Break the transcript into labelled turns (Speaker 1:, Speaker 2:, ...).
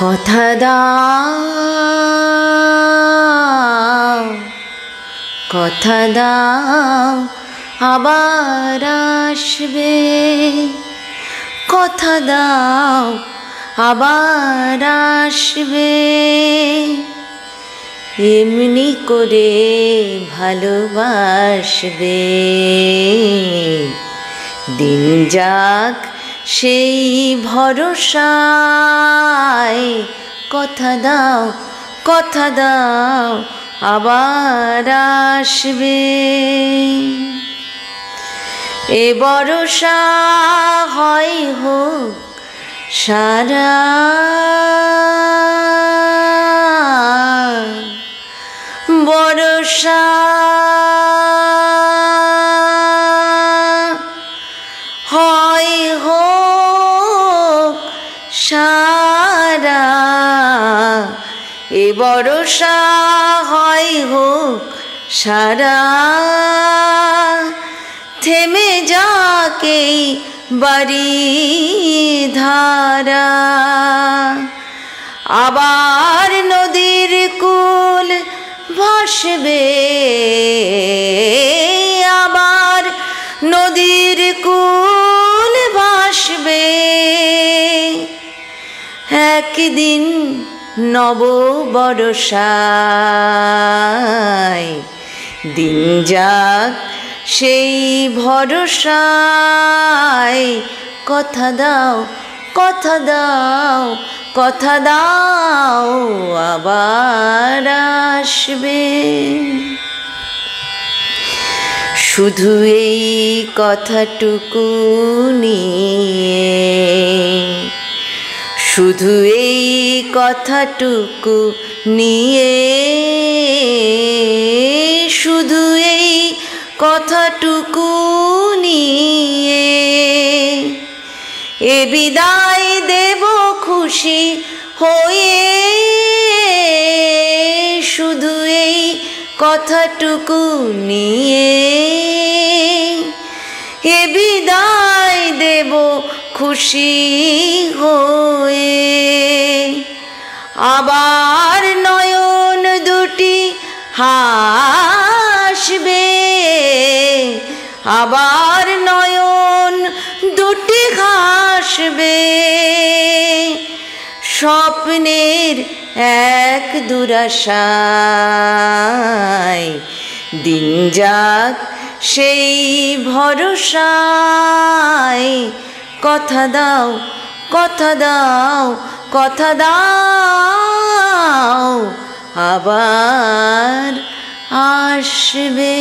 Speaker 1: কথা দাও, কথা দাও আবার আসবে, কথা দাও আবার আসবে, এমনি করে ভালোবাসবে। দিন যাক সেই ভরসায়, কথা দাও, কথা দাও আবার আসবে। এ ভরসা হয় হোক সারা, ভরসা হয় হোক সারা, এ ভরসা হয় হোক সারা, থেমে যাকেই বাড়ি ধারা, আবার নদীর কূল ভাসবে, আবার নদীর কূল ভাসবে, একদিন নব বর্ষায়, দিন যাক সেই ভরসায়, কথা দাও, কথা দাও, কথা দাও আবার আসবে। শুধু এই কথাটুকু নিয়ে, শুধু এই কথাটুকু নিয়ে, শুধু এই কথাটুকু নিয়ে, এ বিদায় দেব খুশি হয়ে, শুধু এই কথাটুকু নিয়ে, এ বিদায় দেব খুশি হয়ে, আবার নয়ন দুটি হাসবে, আবার নয়ন দুটি হাসবে, স্বপ্নের এক দুরাশায়, দিন যাক সেই ভরসায়, কথা দাও, কথা দাও, কথা দাও আবার আসবে।